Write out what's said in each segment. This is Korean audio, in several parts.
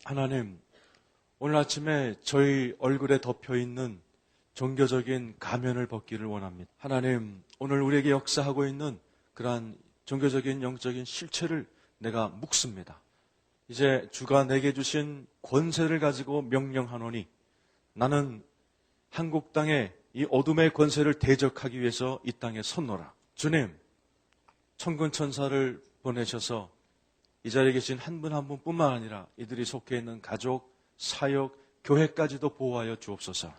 하나님, 오늘 아침에 저희 얼굴에 덮여있는 종교적인 가면을 벗기를 원합니다. 하나님, 오늘 우리에게 역사하고 있는 그러한 종교적인 영적인 실체를 내가 묵습니다. 이제 주가 내게 주신 권세를 가지고 명령하노니 나는 한국 땅에 이 어둠의 권세를 대적하기 위해서 이 땅에 섰노라. 주님, 천군 천사를 보내셔서 이 자리에 계신 한 분 한 분뿐만 아니라 이들이 속해 있는 가족, 사역, 교회까지도 보호하여 주옵소서.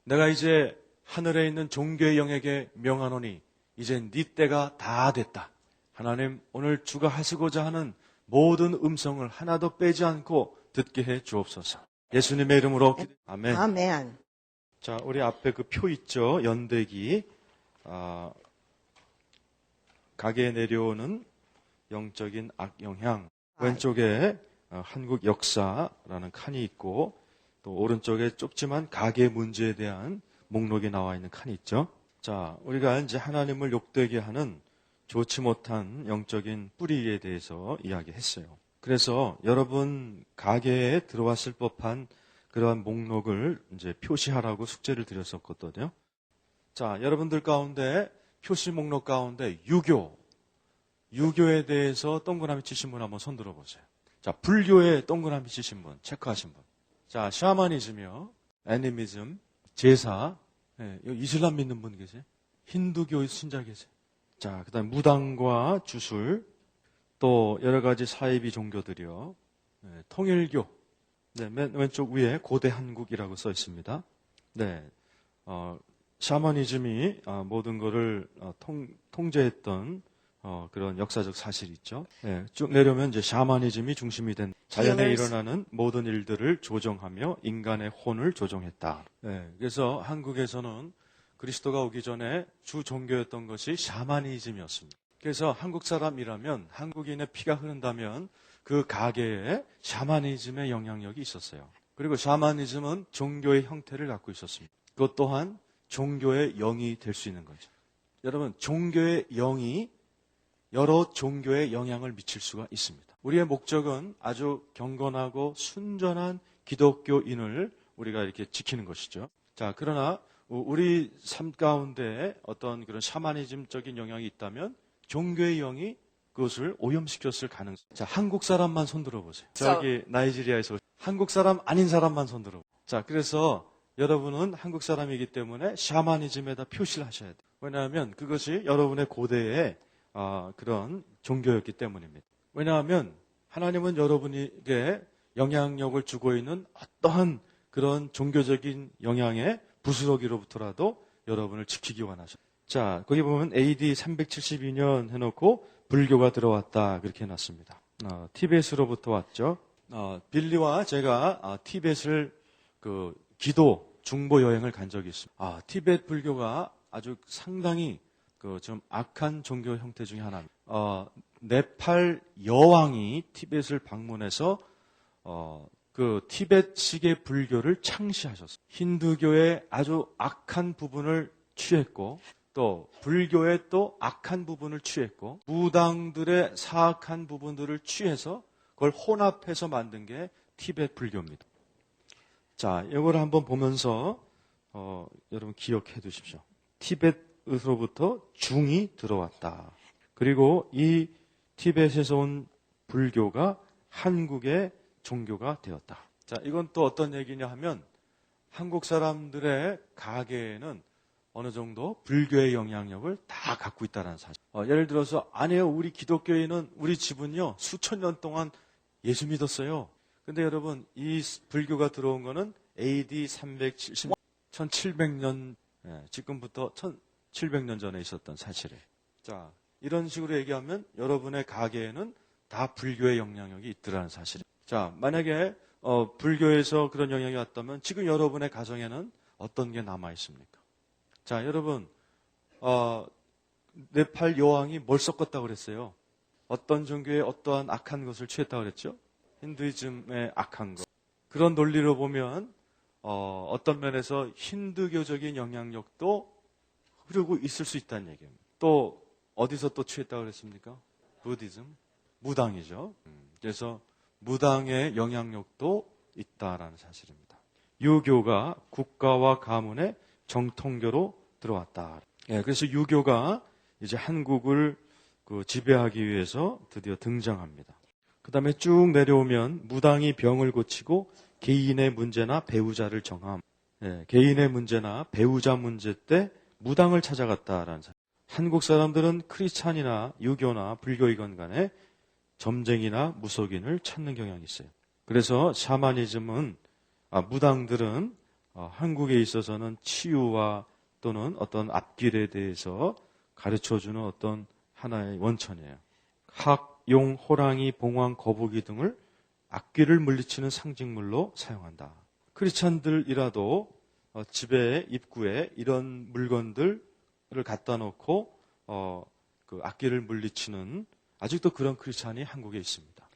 내가 이제 하늘에 있는 종교의 영에게 명하노니 이제 네 때가 다 됐다. 하나님, 오늘 주가 하시고자 하는 모든 음성을 하나도 빼지 않고 듣게 해 주옵소서. 예수님의 이름으로 아멘. 아멘. 자, 우리 앞에 그 표 있죠? 연대기. 가게에 내려오는 영적인 악영향. 왼쪽에 한국 역사라는 칸이 있고 또 오른쪽에 좁지만 가계 문제에 대한 목록이 나와 있는 칸이 있죠. 자, 우리가 이제 하나님을 욕되게 하는 좋지 못한 영적인 뿌리에 대해서 이야기했어요. 그래서 여러분 가게에 들어왔을 법한 그러한 목록을 이제 표시하라고 숙제를 드렸었거든요. 자, 여러분들 가운데 표시 목록 가운데 유교에 대해서 동그라미 치신 분 한번 손 들어보세요. 자, 불교에 동그라미 치신 분, 체크하신 분. 자, 샤머니즘이요, 애니미즘, 제사, 이슬람 믿는 분 계세요? 힌두교 신자 계세요? 자, 그 다음에 무당과 주술, 또 여러 가지 사이비 종교들이요, 통일교, 맨 왼쪽 위에 고대 한국이라고 써 있습니다. 샤머니즘이 모든 것을 통제했던 그런 역사적 사실이 있죠. 쭉 내려오면 이제 샤머니즘이 중심이 된 자연에 일어나는 모든 일들을 조정하며 인간의 혼을 조종했다. 그래서 한국에서는 그리스도가 오기 전에 주 종교였던 것이 샤머니즘이었습니다. 그래서 한국 사람이라면, 한국인의 피가 흐른다면 그 가계에 샤머니즘의 영향력이 있었어요. 그리고 샤머니즘은 종교의 형태를 갖고 있었습니다. 그것 또한 종교의 영이 될 수 있는 거죠. 여러분, 종교의 영이 여러 종교에 영향을 미칠 수가 있습니다. 우리의 목적은 아주 경건하고 순전한 기독교인을 우리가 이렇게 지키는 것이죠. 자, 그러나 우리 삶 가운데 어떤 그런 샤머니즘적인 영향이 있다면 종교의 영이 그것을 오염시켰을 가능성. 자, 한국 사람만 손 들어보세요. 저기 나이지리아에서 한국 사람 아닌 사람만 손 들어보세요. 자, 그래서 여러분은 한국 사람이기 때문에 샤머니즘에다 표시를 하셔야 돼요. 왜냐하면 그것이 여러분의 고대의 그런 종교였기 때문입니다. 왜냐하면 하나님은 여러분에게 영향력을 주고 있는 어떠한 그런 종교적인 영향의 부스러기로부터라도 여러분을 지키기 원하셔요. 자, 거기 보면 AD 372년 해놓고 불교가 들어왔다 그렇게 해놨습니다. 티베트로부터 왔죠. 빌리와 제가 티베트를 기도 중보 여행을 간 적이 있습니다. 티베트 불교가 아주 상당히 좀 악한 종교 형태 중에 하나입니다. 네팔 여왕이 티베트를 방문해서 그 티베트식의 불교를 창시하셨어요. 힌두교의 아주 악한 부분을 취했고 또 불교의 또 악한 부분을 취했고 무당들의 사악한 부분들을 취해서 그걸 혼합해서 만든 게 티베트 불교입니다. 자, 이걸 한번 보면서 여러분 기억해 두십시오. 티베트로부터 중이 들어왔다. 그리고 이 티베트에서 온 불교가 한국의 종교가 되었다. 자, 이건 또 어떤 얘기냐 하면 한국 사람들의 가계에는 어느 정도 불교의 영향력을 다 갖고 있다는 사실. 예를 들어서 아니에요. 우리 기독교인은 우리 집은요 수천 년 동안 예수 믿었어요. 근데 여러분 이 불교가 들어온 거는 AD 1700년 지금부터 1700년 전에 있었던 사실이에요. 자, 이런 식으로 얘기하면 여러분의 가계에는 다 불교의 영향력이 있더라는 사실이에요. 자, 만약에 불교에서 그런 영향이 왔다면 지금 여러분의 가정에는 어떤 게 남아 있습니까? 자, 여러분 네팔 여왕이 뭘 섞었다고 그랬어요? 어떤 종교에 어떠한 악한 것을 취했다고 그랬죠? 힌두이즘의 악한 것. 그런 논리로 보면 어떤 면에서 힌두교적인 영향력도 흐르고 있을 수 있다는 얘기입니다. 또 어디서 또 취했다고 그랬습니까? 부디즘, 무당이죠. 그래서 무당의 영향력도 있다라는 사실입니다. 유교가 국가와 가문의 정통교로 들어왔다. 예, 그래서 유교가 이제 한국을 지배하기 위해서 드디어 등장합니다. 그 다음에 쭉 내려오면 무당이 병을 고치고 개인의 문제나 배우자를 정함. 예, 개인의 문제나 배우자 문제 때 무당을 찾아갔다라는 사실. 한국 사람들은 크리스찬이나 유교나 불교이건 간에 점쟁이나 무속인을 찾는 경향이 있어요. 그래서 샤머니즘은 무당들은 한국에 있어서는 치유와 또는 어떤 앞길에 대해서 가르쳐주는 어떤 하나의 원천이에요. 학, 용, 호랑이, 봉황, 거북이 등을 악귀를 물리치는 상징물로 사용한다. 크리스찬들이라도 집의 입구에 이런 물건들을 갖다 놓고 그 악귀를 물리치는 아직도 그런 크리스찬이 한국에 있습니다.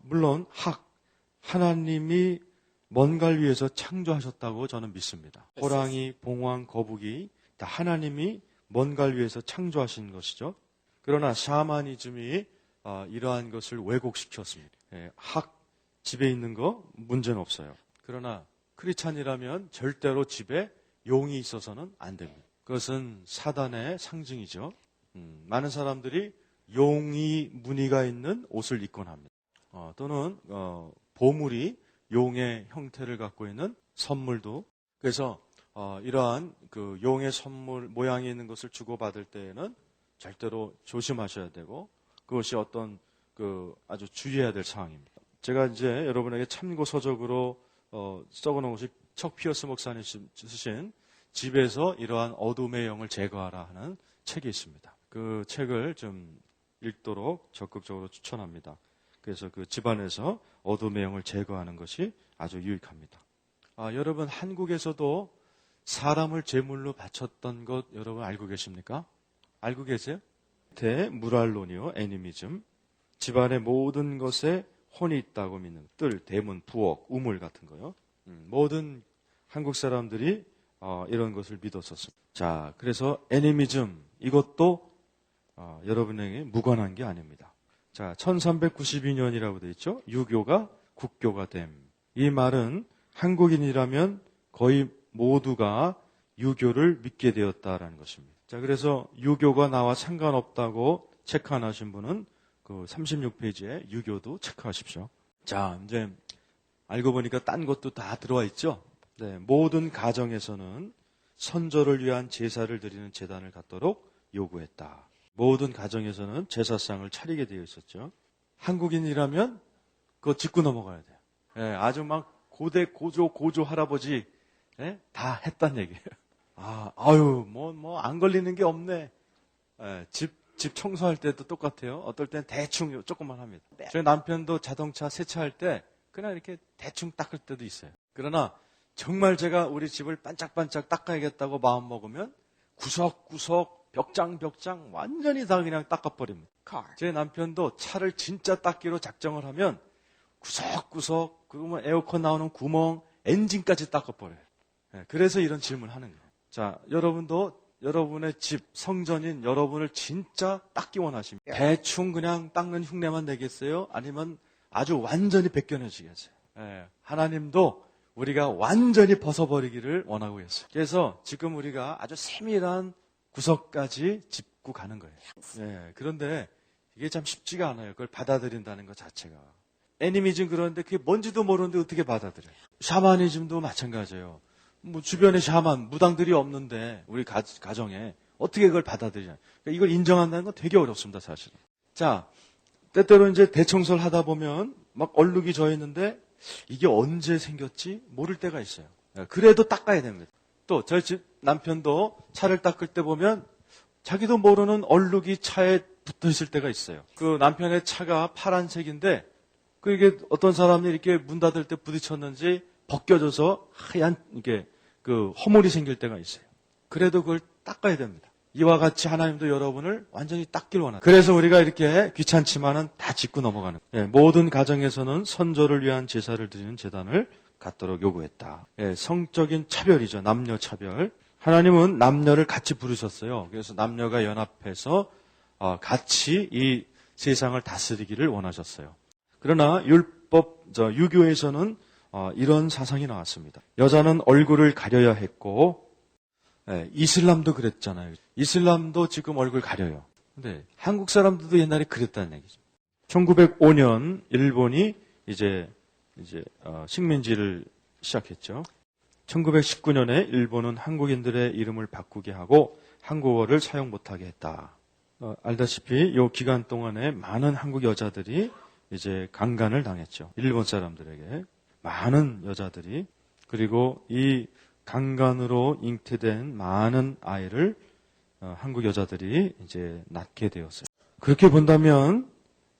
물론 하나님이 뭔가를 위해서 창조하셨다고 저는 믿습니다. 호랑이, 봉황, 거북이 다 하나님이 뭔가를 위해서 창조하신 것이죠. 그러나 샤머니즘이 이러한 것을 왜곡시켰습니다. 집에 있는 거 문제는 없어요. 그러나 크리스찬이라면 절대로 집에 용이 있어서는 안 됩니다. 그것은 사단의 상징이죠. 많은 사람들이 용이 무늬가 있는 옷을 입곤 합니다. 또는 보물이 용의 형태를 갖고 있는 선물도. 그래서 이러한 그 용의 선물 모양이 있는 것을 주고받을 때에는 절대로 조심하셔야 되고 그것이 어떤 아주 주의해야 될 상황입니다. 제가 이제 여러분에게 참고 서적으로 써놓은 것이 척 피어스 목사님 쓰신 집에서 이러한 어둠의 영을 제거하라 하는 책이 있습니다. 그 책을 좀 읽도록 적극적으로 추천합니다. 그래서 그 집안에서 어둠의 영을 제거하는 것이 아주 유익합니다. 여러분 한국에서도 사람을 제물로 바쳤던 것 여러분 알고 계십니까? 알고 계세요? 무랄론이요, 애니미즘. 집안의 모든 것에 혼이 있다고 믿는 뜰, 대문, 부엌, 우물 같은 거요. 모든 한국 사람들이 이런 것을 믿었었습니다. 자, 그래서 애니미즘 이것도 여러분에게 무관한 게 아닙니다. 자, 1392년이라고 되어 있죠. 유교가 국교가 됨. 이 말은 한국인이라면 거의 모두가 유교를 믿게 되었다라는 것입니다. 자, 그래서 유교가 나와 상관없다고 체크하신 분은 그 36페이지에 유교도 체크하십시오. 자, 이제 알고 보니까 딴 것도 다 들어와 있죠. 네, 모든 가정에서는 선조를 위한 제사를 드리는 제단을 갖도록 요구했다. 모든 가정에서는 제사상을 차리게 되어 있었죠. 한국인이라면 그거 짚고 넘어가야 돼요. 예, 아주 막 고대 고조 할아버지 다 했단 얘기예요. 안 걸리는 게 없네. 예, 집 청소할 때도 똑같아요. 어떨 땐 대충 조금만 합니다. 저희 남편도 자동차 세차할 때 그냥 이렇게 대충 닦을 때도 있어요. 그러나 정말 제가 우리 집을 반짝반짝 닦아야겠다고 마음 먹으면 구석구석 벽장 완전히 다 그냥 닦아버립니다. 제 남편도 차를 진짜 닦기로 작정을 하면 구석구석 그러면 에어컨 나오는 구멍 엔진까지 닦아버려요. 네, 그래서 이런 질문을 하는 거예요. 자, 여러분도 여러분의 집 성전인 여러분을 진짜 닦기 원하십니까? 대충 그냥 닦는 흉내만 내겠어요? 아니면 아주 완전히 벗겨내시겠어요? 네, 하나님도 우리가 완전히 벗어버리기를 원하고 있어요. 그래서 지금 우리가 아주 세밀한 구석까지 짚고 가는 거예요. 네, 그런데 이게 참 쉽지가 않아요. 그걸 받아들인다는 것 자체가. 애니미즘 그런데 그게 뭔지도 모르는데 어떻게 받아들여요? 샤머니즘도 마찬가지예요. 뭐 주변에 샤만, 무당들이 없는데 우리 가정에 어떻게 그걸 받아들이냐. 그러니까 이걸 인정한다는 건 되게 어렵습니다, 사실은. 자, 때때로 이제 대청소를 하다 보면 막 얼룩이 져 있는데 이게 언제 생겼지 모를 때가 있어요. 그래도 닦아야 됩니다. 또 저희 집 남편도 차를 닦을 때 보면 자기도 모르는 얼룩이 차에 붙어 있을 때가 있어요. 그 남편의 차가 파란색인데 그게 어떤 사람이 이렇게 문 닫을 때 부딪혔는지 벗겨져서 하얀 이게 그 허물이 생길 때가 있어요. 그래도 그걸 닦아야 됩니다. 이와 같이 하나님도 여러분을 완전히 닦길 원합니다. 그래서 우리가 이렇게 귀찮지만은 다 짚고 넘어가는 거예요. 모든 가정에서는 선조를 위한 제사를 드리는 제단을 갖도록 요구했다. 성적인 차별이죠. 남녀 차별. 하나님은 남녀를 같이 부르셨어요. 그래서 남녀가 연합해서 같이 이 세상을 다스리기를 원하셨어요. 그러나 유교에서는 이런 사상이 나왔습니다. 여자는 얼굴을 가려야 했고, 이슬람도 그랬잖아요. 이슬람도 지금 얼굴 가려요. 근데 한국 사람들도 옛날에 그랬다는 얘기죠. 1905년 일본이 이제 식민지를 시작했죠. 1919년에 일본은 한국인들의 이름을 바꾸게 하고 한국어를 사용 못하게 했다. 알다시피 이 기간 동안에 많은 한국 여자들이 이제 강간을 당했죠. 일본 사람들에게 많은 여자들이. 그리고 이 강간으로 잉태된 많은 아이를 한국 여자들이 이제 낳게 되었어요. 그렇게 본다면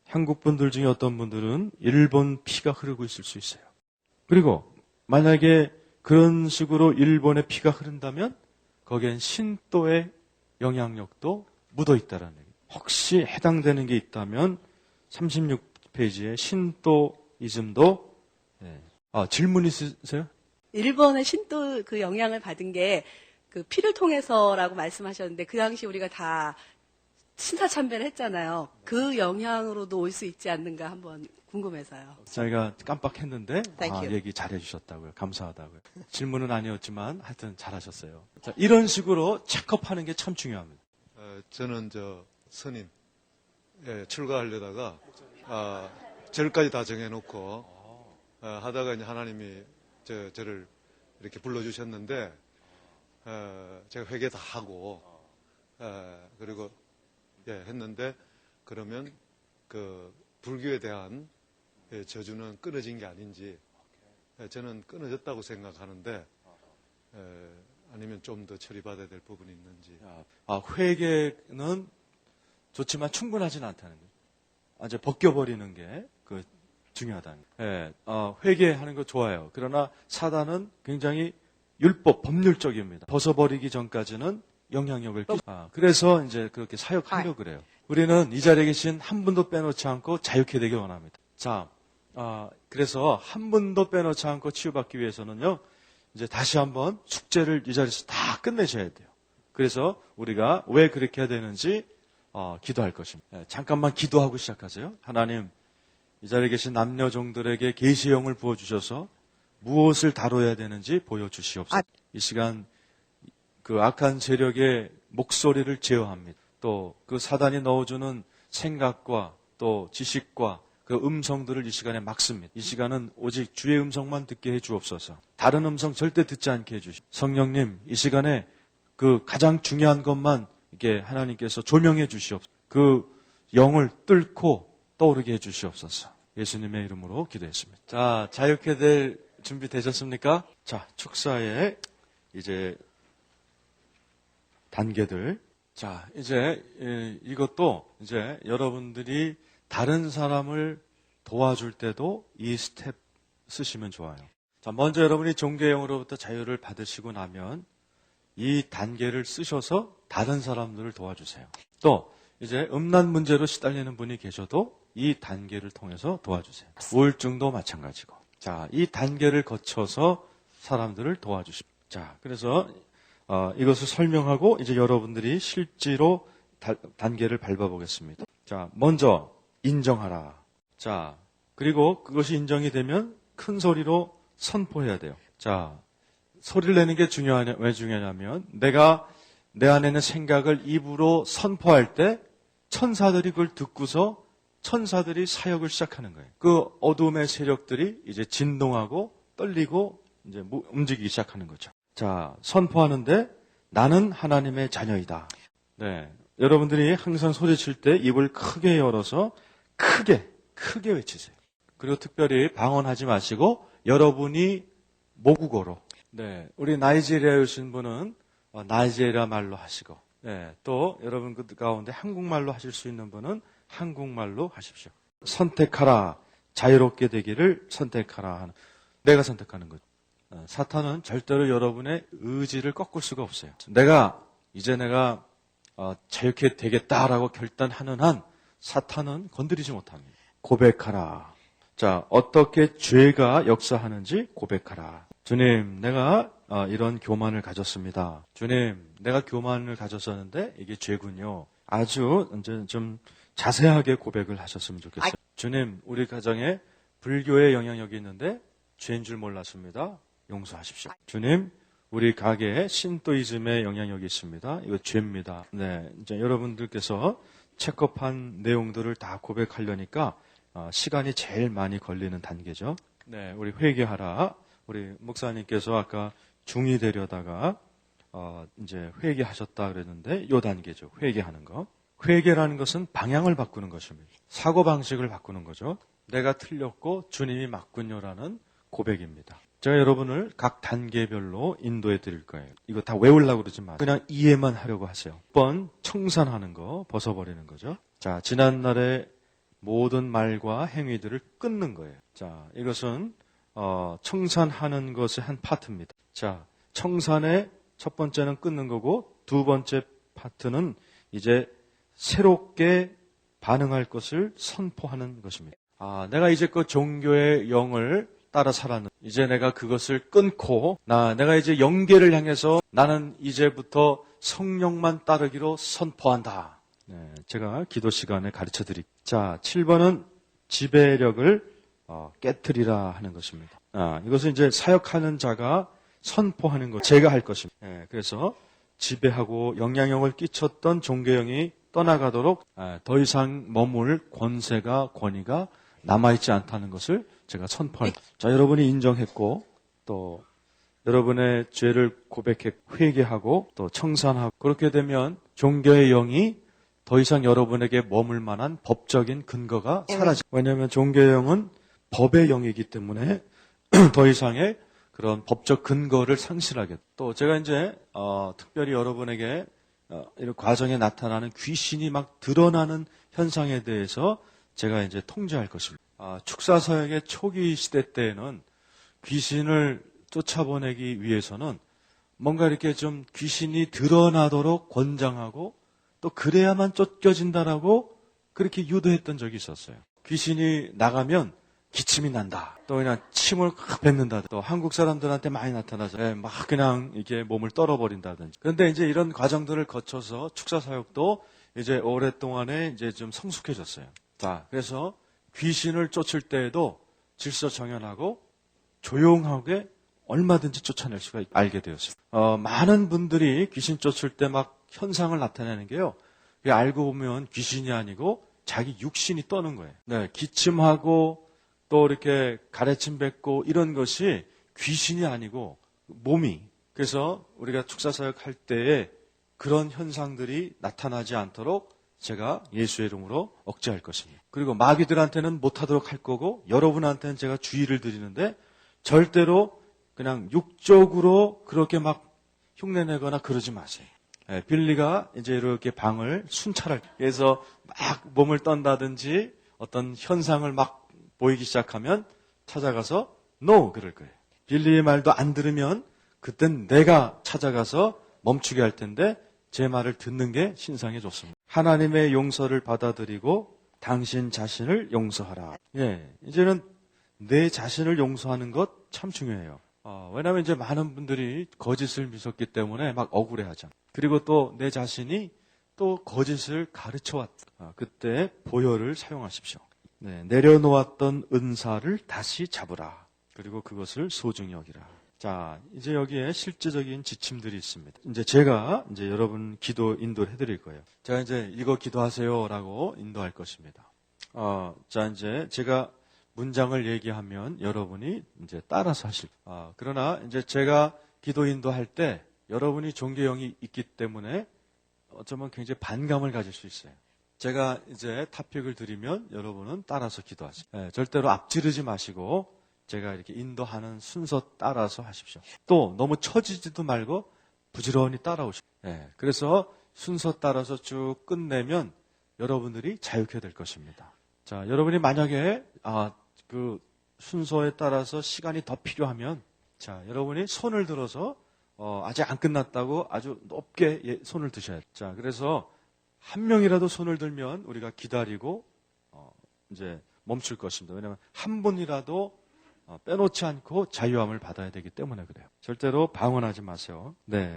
한국 분들 중에 어떤 분들은 일본 피가 흐르고 있을 수 있어요. 그리고 만약에 그런 식으로 일본의 피가 흐른다면 거기엔 신도의 영향력도 묻어 있다라는 얘기예요. 혹시 해당되는 게 있다면 36페이지에 신도이즘도 질문 있으세요? 일본의 신도 그 영향을 받은 게 그 피를 통해서라고 말씀하셨는데 그 당시 우리가 다 신사참배를 했잖아요. 그 영향으로도 올 수 있지 않는가 한번 궁금해서요. 저희가 깜빡했는데 Thank you. 얘기 잘해주셨다고요. 감사하다고요. 질문은 아니었지만 하여튼 잘하셨어요. 자, 이런 식으로 체크업하는 게 참 중요합니다. 저는 선임 출가하려다가 절까지 다 정해놓고 하다가 이제 하나님이 저를 이렇게 불러주셨는데 제가 회개 다 하고 그리고 했는데 그러면 그 불교에 대한 저주는 끊어진 게 아닌지 저는 끊어졌다고 생각하는데 아니면 좀 더 처리받아야 될 부분이 있는지. 회개는 좋지만 충분하지는 않다는 거죠. 이제 벗겨버리는 게 중요하다는 거예요. 회개하는 거 좋아요. 그러나 사단은 굉장히 법률적입니다. 벗어버리기 전까지는 영향력을 그래서 이제 그렇게 사역하려고 그래요. 우리는 이 자리에 계신 한 분도 빼놓지 않고 자유케 되길 원합니다. 자, 그래서 한 분도 빼놓지 않고 치유받기 위해서는요, 이제 다시 한번 숙제를 이 자리에서 다 끝내셔야 돼요. 그래서 우리가 왜 그렇게 해야 되는지 기도할 것입니다. 잠깐만 기도하고 시작하세요. 하나님, 이 자리에 계신 남녀 종들에게 계시의 영을 부어주셔서 무엇을 다뤄야 되는지 보여주시옵소서. 이 시간 그 악한 세력의 목소리를 제어합니다. 또 그 사단이 넣어주는 생각과 또 지식과 그 음성들을 이 시간에 막습니다. 이 시간은 오직 주의 음성만 듣게 해 주옵소서. 다른 음성 절대 듣지 않게 해 주시옵소서. 성령님, 이 시간에 그 가장 중요한 것만 이렇게 하나님께서 조명해 주시옵소서. 그 영을 뚫고 떠오르게 해 주시옵소서. 예수님의 이름으로 기도했습니다. 자, 자유케 될 준비 되셨습니까? 자, 축사의 이제 단계들. 자, 이제 이것도 이제 여러분들이 다른 사람을 도와줄 때도 이 스텝 쓰시면 좋아요. 자, 먼저 여러분이 종교의 영으로부터 자유를 받으시고 나면 이 단계를 쓰셔서 다른 사람들을 도와주세요. 또 이제 음란 문제로 시달리는 분이 계셔도 이 단계를 통해서 도와주세요. 우울증도 마찬가지고. 자, 이 단계를 거쳐서 사람들을 도와주십시오. 자, 그래서 이것을 설명하고 이제 여러분들이 실제로 단계를 밟아보겠습니다. 자, 먼저 인정하라. 자, 그리고 그것이 인정이 되면 큰 소리로 선포해야 돼요. 자, 소리를 내는 게 왜 중요하냐면 내가 내 안에 있는 생각을 입으로 선포할 때 천사들이 그걸 듣고서 천사들이 사역을 시작하는 거예요. 그 어둠의 세력들이 이제 진동하고 떨리고 이제 움직이기 시작하는 거죠. 자, 선포하는데 나는 하나님의 자녀이다. 네. 여러분들이 항상 소리칠 때 입을 크게 열어서 크게 외치세요. 그리고 특별히 방언하지 마시고 여러분이 모국어로. 네. 우리 나이지리아에 오신 분은 나이지리아 말로 하시고, 네. 또 여러분 그 가운데 한국말로 하실 수 있는 분은 한국말로 하십시오. 선택하라. 자유롭게 되기를 선택하라 하는. 내가 선택하는 거죠. 사탄은 절대로 여러분의 의지를 꺾을 수가 없어요. 내가 자유케 되겠다라고 결단하는 한 사탄은 건드리지 못합니다. 고백하라. 자, 어떻게 죄가 역사하는지 고백하라. 주님, 내가 이런 교만을 가졌습니다. 주님, 내가 교만을 가졌었는데 이게 죄군요. 아주 좀 자세하게 고백을 하셨으면 좋겠어요. 주님, 우리 가정에 불교의 영향력이 있는데 죄인 줄 몰랐습니다. 용서하십시오. 주님, 우리 가게에 신또이즘의 영향력이 있습니다. 이거 죄입니다. 네, 이제 여러분들께서 체크업한 내용들을 다 고백하려니까 시간이 제일 많이 걸리는 단계죠. 네, 우리 회개하라. 우리 목사님께서 아까 중이 되려다가 이제 회개하셨다 그랬는데 요 단계죠. 회개하는 거. 회개라는 것은 방향을 바꾸는 것입니다. 사고방식을 바꾸는 거죠. 내가 틀렸고 주님이 맞군요라는 고백입니다. 제가 여러분을 각 단계별로 인도해 드릴 거예요. 이거 다 외우려고 그러지 마세요. 그냥 이해만 하려고 하세요. 1번, 청산하는 거, 벗어버리는 거죠. 자, 지난날의 모든 말과 행위들을 끊는 거예요. 자, 이것은 청산하는 것의 한 파트입니다. 자, 청산의 첫 번째는 끊는 거고 두 번째 파트는 이제 새롭게 반응할 것을 선포하는 것입니다. 내가 이제껏 종교의 영을 따라 살았는데 이제 내가 그것을 끊고 내가 이제 영계를 향해서 나는 이제부터 성령만 따르기로 선포한다. 네, 제가 기도 시간에 가르쳐 드릴게요. 자, 7번은 지배력을 깨트리라 하는 것입니다. 이것은 이제 사역하는 자가 선포하는 것, 제가 할 것입니다. 네, 그래서 지배하고 영향력을 끼쳤던 종교형이 떠나가도록 더 이상 머물 권위가 남아있지 않다는 것을 제가 선포합니다. 자, 여러분이 인정했고 또 여러분의 죄를 회개하고 또 청산하고 그렇게 되면 종교의 영이 더 이상 여러분에게 머물 만한 법적인 근거가 사라집니다. 왜냐하면 종교의 영은 법의 영이기 때문에 더 이상의 그런 법적 근거를 상실하게. 또 제가 이제 특별히 여러분에게 이런 과정에 나타나는 귀신이 막 드러나는 현상에 대해서 제가 이제 통제할 것입니다. 축사사역의 초기 시대 때에는 귀신을 쫓아보내기 위해서는 뭔가 이렇게 좀 귀신이 드러나도록 권장하고 또 그래야만 쫓겨진다라고 그렇게 유도했던 적이 있었어요. 귀신이 나가면 기침이 난다. 또 그냥 침을 확 뱉는다. 또 한국 사람들한테 많이 나타나서 막 그냥 이게 몸을 떨어버린다든지. 그런데 이제 이런 과정들을 거쳐서 축사사역도 이제 오랫동안에 이제 좀 성숙해졌어요. 자, 그래서 귀신을 쫓을 때에도 질서 정연하고 조용하게 얼마든지 쫓아낼 수가 알게 되었어요. 많은 분들이 귀신 쫓을 때 막 현상을 나타내는 게요. 그게 알고 보면 귀신이 아니고 자기 육신이 떠는 거예요. 네, 기침하고 또 이렇게 가래침 뱉고 이런 것이 귀신이 아니고 몸이. 그래서 우리가 축사사역 할 때에 그런 현상들이 나타나지 않도록 제가 예수의 이름으로 억제할 것입니다. 그리고 마귀들한테는 못하도록 할 거고 여러분한테는 제가 주의를 드리는데 절대로 그냥 육적으로 그렇게 막 흉내내거나 그러지 마세요. 빌리가 이제 이렇게 방을 순찰할 그래서 막 몸을 떤다든지 어떤 현상을 막 보이기 시작하면 찾아가서 NO! 그럴 거예요. 빌리의 말도 안 들으면 그땐 내가 찾아가서 멈추게 할 텐데 제 말을 듣는 게 신상에 좋습니다. 하나님의 용서를 받아들이고 당신 자신을 용서하라. 이제는 내 자신을 용서하는 것 참 중요해요. 왜냐하면 이제 많은 분들이 거짓을 믿었기 때문에 막 억울해하잖아요. 그리고 또 내 자신이 또 거짓을 가르쳐왔다. 그때 보혈을 사용하십시오. 내려놓았던 은사를 다시 잡으라. 그리고 그것을 소중히 여기라. 자, 이제 여기에 실제적인 지침들이 있습니다. 이제 제가 이제 여러분 기도 인도를 해드릴 거예요. 제가 이제 이거 기도하세요라고 인도할 것입니다. 자, 이제 제가 문장을 얘기하면 여러분이 이제 따라서 하실. 그러나 이제 제가 기도 인도할 때 여러분이 종교형이 있기 때문에 어쩌면 굉장히 반감을 가질 수 있어요. 제가 이제 토픽을 드리면 여러분은 따라서 기도하세요. 절대로 앞지르지 마시고 제가 이렇게 인도하는 순서 따라서 하십시오. 또 너무 처지지도 말고 부지런히 따라오십시오. 그래서 순서 따라서 쭉 끝내면 여러분들이 자유케 될 것입니다. 자, 여러분이 만약에 그 순서에 따라서 시간이 더 필요하면 자, 여러분이 손을 들어서 아직 안 끝났다고 아주 높게 손을 드셔야 돼요. 자, 그래서 한 명이라도 손을 들면 우리가 기다리고 이제 멈출 것입니다. 왜냐하면 한 분이라도 빼놓지 않고 자유함을 받아야 되기 때문에 그래요. 절대로 방언하지 마세요.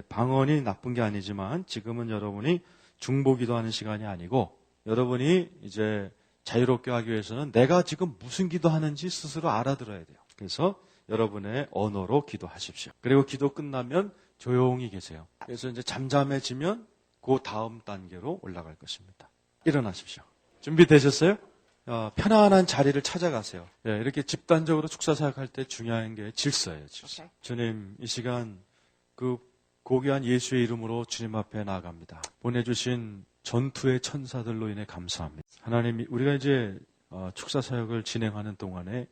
방언이 나쁜 게 아니지만 지금은 여러분이 중보기도하는 시간이 아니고 여러분이 이제 자유롭게 하기 위해서는 내가 지금 무슨 기도하는지 스스로 알아들어야 돼요. 그래서 여러분의 언어로 기도하십시오. 그리고 기도 끝나면 조용히 계세요. 그래서 이제 잠잠해지면 그 다음 단계로 올라갈 것입니다. 일어나십시오. 준비되셨어요? 편안한 자리를 찾아가세요. 예, 이렇게 집단적으로 축사 사역할 때 중요한 게 질서예요. 질서. 오케이. 주님, 이 시간 그 고귀한 예수의 이름으로 주님 앞에 나아갑니다. 보내주신 전투의 천사들로 인해 감사합니다. 하나님, 우리가 이제 축사 사역을 진행하는 동안에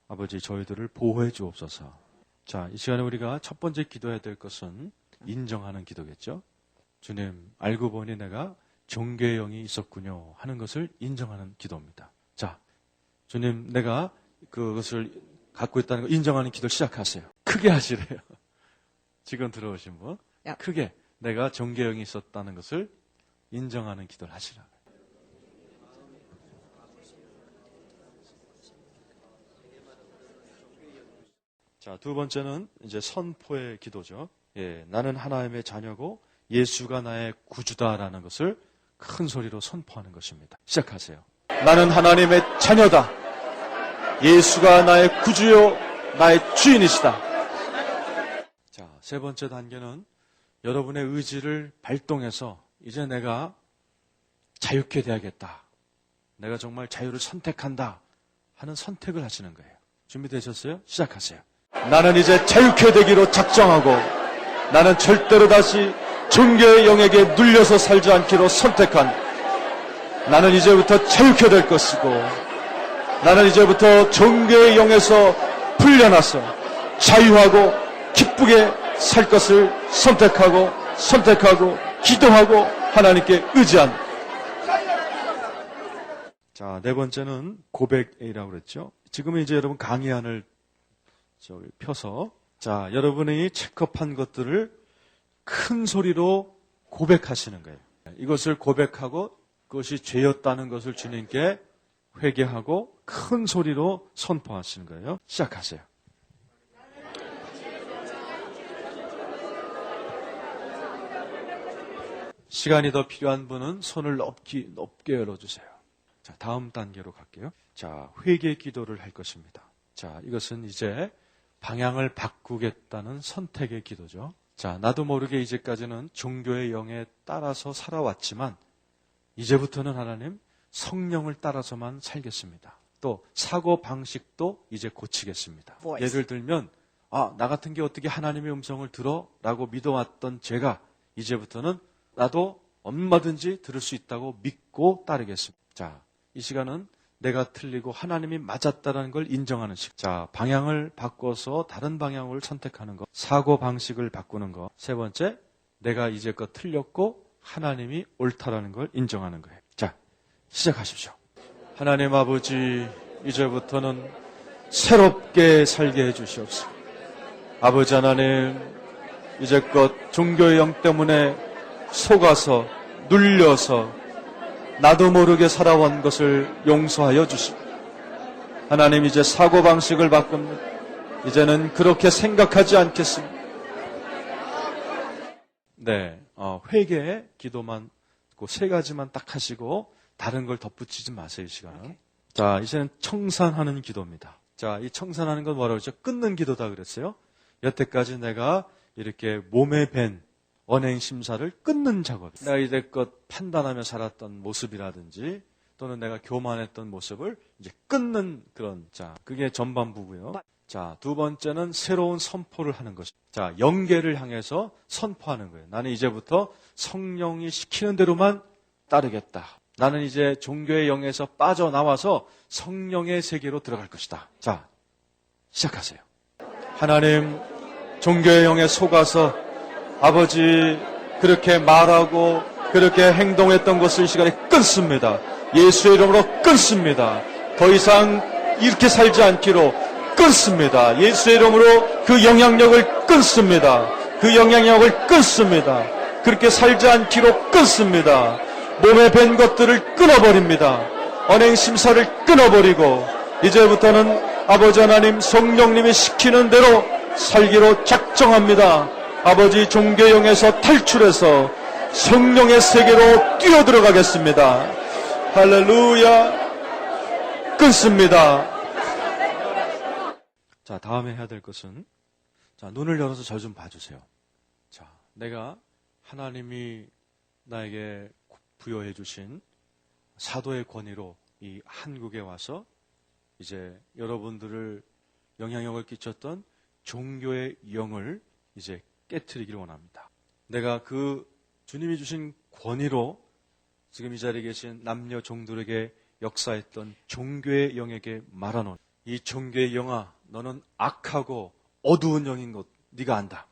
아버지 저희들을 보호해 주옵소서. 자, 이 시간에 우리가 첫 번째 기도해야 될 것은 인정하는 기도겠죠. 주님, 알고 보니 내가 종교의 영이 있었군요 하는 것을 인정하는 기도입니다. 자, 주님, 내가 그것을 갖고 있다는 걸 인정하는 기도 시작하세요. 크게 하시래요. 지금 들어오신 분, 야. 크게 내가 종교의 영이 있었다는 것을 인정하는 기도를 하시라고요. 자, 두 번째는 이제 선포의 기도죠. 예, 나는 하나님의 자녀고 예수가 나의 구주다라는 것을 큰 소리로 선포하는 것입니다. 시작하세요. 나는 하나님의 자녀다. 예수가 나의 구주요, 나의 주인이시다. 자, 세 번째 단계는 여러분의 의지를 발동해서 이제 내가 자유케 돼야겠다. 내가 정말 자유를 선택한다 하는 선택을 하시는 거예요. 준비되셨어요? 시작하세요. 나는 이제 자유케 되기로 작정하고 나는 절대로 다시 종교의 영에게 눌려서 살지 않기로 선택한 나는 이제부터 자유케 될 것이고 나는 이제부터 종교의 영에서 풀려나서 자유하고 기쁘게 살 것을 선택하고 기도하고 하나님께 의지한. 자, 네 번째는 고백이라고 그랬죠. 지금은 이제 여러분 강의안을 펴서 자, 여러분이 체크업한 것들을 큰 소리로 고백하시는 거예요. 이것을 고백하고 그것이 죄였다는 것을 주님께 회개하고 큰 소리로 선포하시는 거예요. 시작하세요. 시간이 더 필요한 분은 손을 높게 열어주세요. 자, 다음 단계로 갈게요. 자, 회개 기도를 할 것입니다. 자, 이것은 이제 방향을 바꾸겠다는 선택의 기도죠. 자, 나도 모르게 이제까지는 종교의 영에 따라서 살아왔지만 이제부터는 하나님 성령을 따라서만 살겠습니다. 또 사고 방식도 이제 고치겠습니다. 예를 들면 나 같은 게 어떻게 하나님의 음성을 들어? 라고 믿어왔던 제가 이제부터는 나도 얼마든지 들을 수 있다고 믿고 따르겠습니다. 자, 이 시간은 내가 틀리고 하나님이 맞았다는 걸 인정하는 시간. 자, 방향을 바꿔서 다른 방향을 선택하는 것. 사고 방식을 바꾸는 것. 세 번째, 내가 이제껏 틀렸고 하나님이 옳다라는 걸 인정하는 거예요. 자, 시작하십시오. 하나님 아버지, 이제부터는 새롭게 살게 해주시옵소서. 아버지 하나님, 이제껏 종교의 영 때문에 속아서 눌려서 나도 모르게 살아온 것을 용서하여 주시고 하나님 이제 사고방식을 바꿉니다. 이제는 그렇게 생각하지 않겠습니다. 네, 회개 기도만 그 세 가지만 딱 하시고 다른 걸 덧붙이지 마세요. 이 시간은. 자, 이제는 청산하는 기도입니다. 자, 이 청산하는 건 뭐라고 그러죠? 끊는 기도다 그랬어요. 여태까지 내가 이렇게 몸에 밴 언행 심사를 끊는 작업. 내가 이제껏 판단하며 살았던 모습이라든지 또는 내가 교만했던 모습을 이제 끊는 그런, 자, 그게 전반부고요. 자, 두 번째는 새로운 선포를 하는 것입니다. 자, 영계를 향해서 선포하는 거예요. 나는 이제부터 성령이 시키는 대로만 따르겠다. 나는 이제 종교의 영에서 빠져나와서 성령의 세계로 들어갈 것이다. 자, 시작하세요. 하나님, 종교의 영에 속아서 아버지 그렇게 말하고 그렇게 행동했던 것을 이 시간에 끊습니다. 예수의 이름으로 끊습니다. 더 이상 이렇게 살지 않기로 끊습니다. 예수의 이름으로 그 영향력을 끊습니다. 그 영향력을 끊습니다. 그렇게 살지 않기로 끊습니다. 몸에 밴 것들을 끊어버립니다. 언행 심사를 끊어버리고 이제부터는 아버지 하나님 성령님이 시키는 대로 살기로 작정합니다. 아버지 종교영에서 탈출해서 성령의 세계로 뛰어들어가겠습니다. 할렐루야. 끊습니다. 자, 다음에 해야 될 것은, 자, 눈을 열어서 절 좀 봐주세요. 자, 내가 하나님이 나에게 부여해 주신 사도의 권위로 이 한국에 와서 이제 여러분들을 영향력을 끼쳤던 종교의 영을 이제 깨트리기를 원합니다. 내가 그 주님이 주신 권위로 지금 이 자리에 계신 남녀 종들에게 역사했던 종교의 영에게 말하노니 이 종교의 영아, 너는 악하고 어두운 영인 것 네가 안다.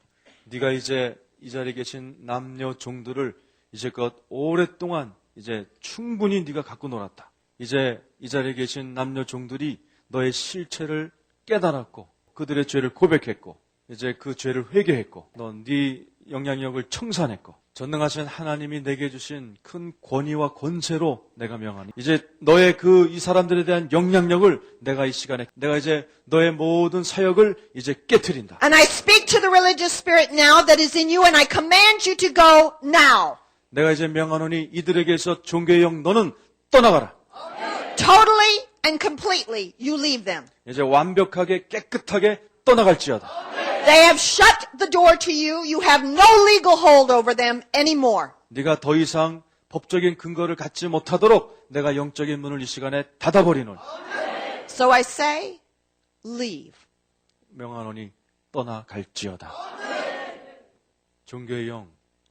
네가 이제 이 자리에 계신 남녀 종들을 이제껏 오랫동안 이제 충분히 네가 갖고 놀았다. 이제 이 자리에 계신 남녀 종들이 너의 실체를 깨달았고 그들의 죄를 고백했고 이제 그 죄를 회개했고 넌 네 영향력을 청산했고 전능하신 하나님이 내게 주신 큰 권위와 권세로 내가 명하니 이제 너의 이 사람들에 대한 영향력을 내가 이 시간에 내가 이제 너의 모든 사역을 이제 깨트린다. And I speak to the religious spirit now that is in you and I command you to go now. 내가 이제 명하노니 이들에게서 종교의 영 너는 떠나가라. Totally and completely you leave them. 이제 완벽하게 깨끗하게 떠나갈지어다. They have shut the door to you. You have no legal hold over them anymore. 네가 더 이상 법적인 근거를 갖지 못하도록 내가 영적인 문을 이 시간에 닫아버리노니. So I say, leave. 명하노니 떠나갈지어다. 종교의 영,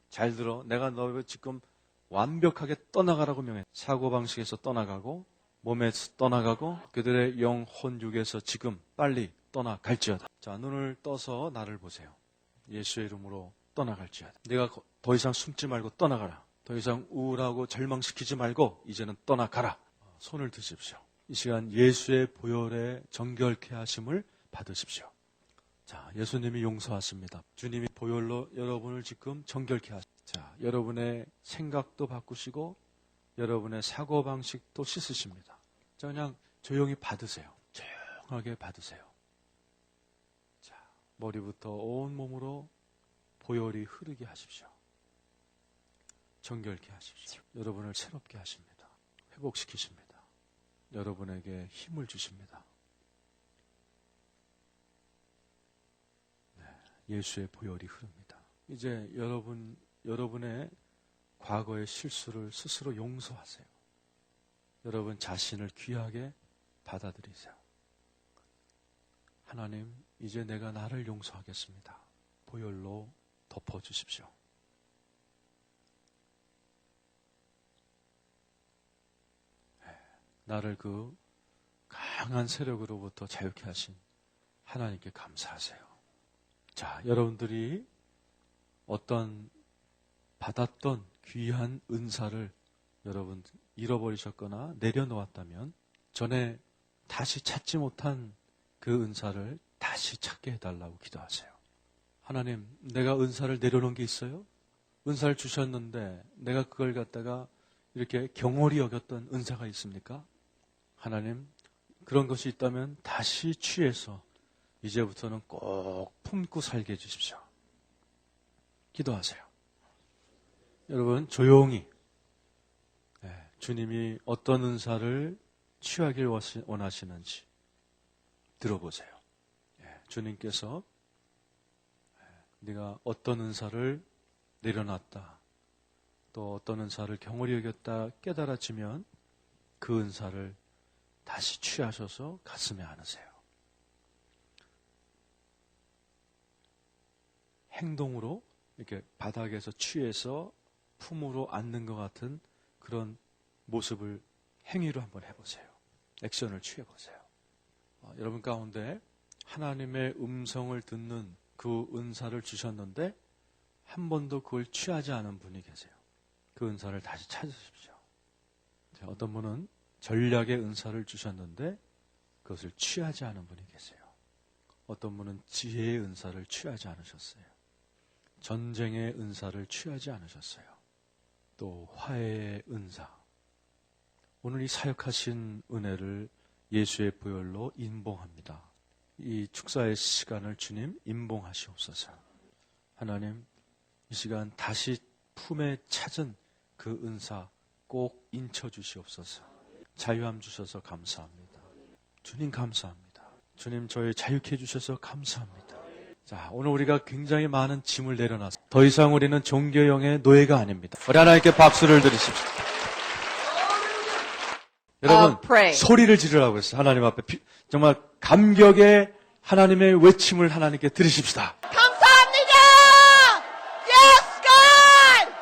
잘 들어. 내가 너를 지금 완벽하게 떠나가라고 명해. 사고방식에서 떠나가고 몸에서 떠나가고 그들의 영혼 육에서 지금 빨리 떠나갈지어다. 자, 눈을 떠서 나를 보세요. 예수의 이름으로 떠나갈지어다. 내가 더 이상 숨지 말고 떠나가라. 더 이상 우울하고 절망시키지 말고 이제는 떠나가라. 손을 드십시오. 이 시간 예수의 보혈의 정결케 하심을 받으십시오. 자, 예수님이 용서하십니다. 주님이 보혈로 여러분을 지금 정결케 하십니다. 자, 여러분의 생각도 바꾸시고 여러분의 사고방식도 씻으십니다. 자, 그냥 조용히 받으세요. 조용하게 받으세요. 자, 머리부터 온몸으로 보혈이 흐르게 하십시오. 정결케 하십시오. 여러분을 새롭게 하십니다. 회복시키십니다. 여러분에게 힘을 주십니다. 네, 예수의 보혈이 흐릅니다. 이제 여러분의 과거의 실수를 스스로 용서하세요. 여러분 자신을 귀하게 받아들이세요. 하나님, 이제 내가 나를 용서하겠습니다. 보혈로 덮어주십시오. 나를 그 강한 세력으로부터 자유케 하신 하나님께 감사하세요. 자, 여러분들이 어떤 받았던 귀한 은사를 여러분 잃어버리셨거나 내려놓았다면 전에 다시 찾지 못한 그 은사를 다시 찾게 해달라고 기도하세요. 하나님, 내가 은사를 내려놓은 게 있어요? 은사를 주셨는데 내가 그걸 갖다가 이렇게 경홀히 여겼던 은사가 있습니까? 하나님, 그런 것이 있다면 다시 취해서 이제부터는 꼭 품고 살게 해주십시오. 기도하세요. 여러분 조용히 주님이 어떤 은사를 취하길 원하시는지 들어보세요. 주님께서 네가 어떤 은사를 내려놨다, 또 어떤 은사를 경홀히 여겼다 깨달아지면 그 은사를 다시 취하셔서 가슴에 안으세요. 행동으로 이렇게 바닥에서 취해서 품으로 앉는 것 같은 그런 모습을 행위로 한번 해보세요. 액션을 취해보세요. 여러분 가운데 하나님의 음성을 듣는 그 은사를 주셨는데 한 번도 그걸 취하지 않은 분이 계세요. 그 은사를 다시 찾으십시오. 어떤 분은 전략의 은사를 주셨는데 그것을 취하지 않은 분이 계세요. 어떤 분은 지혜의 은사를 취하지 않으셨어요. 전쟁의 은사를 취하지 않으셨어요. 또 화해의 은사. 오늘 이 사역하신 은혜를 예수의 보혈로 인봉합니다. 이 축사의 시간을 주님 인봉하시옵소서. 하나님, 이 시간 다시 품에 찾은 그 은사 꼭 인쳐 주시옵소서. 자유함 주셔서 감사합니다. 주님 감사합니다. 주님 저희 자유케 해주셔서 감사합니다. 자, 오늘 우리가 굉장히 많은 짐을 내려놔서 더 이상 우리는 종교형의 노예가 아닙니다. 우리 하나님께 박수를 드리십시오. 여러분, pray. 소리를 지르라고 했어요. 하나님 앞에 정말 감격의 하나님의 외침을 하나님께 드리십시다. 감사합니다! Yes, God!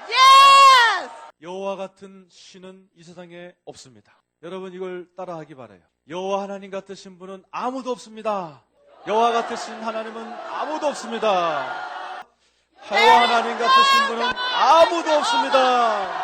Yes! 여호와 같은 신은 이 세상에 없습니다. 여러분 이걸 따라하기 바라요. 여호와 하나님 같으신 분은 아무도 없습니다. 여호와 같으신 하나님은 아무도 없습니다. 여호와 하나님 같으신 분은 아무도 없습니다.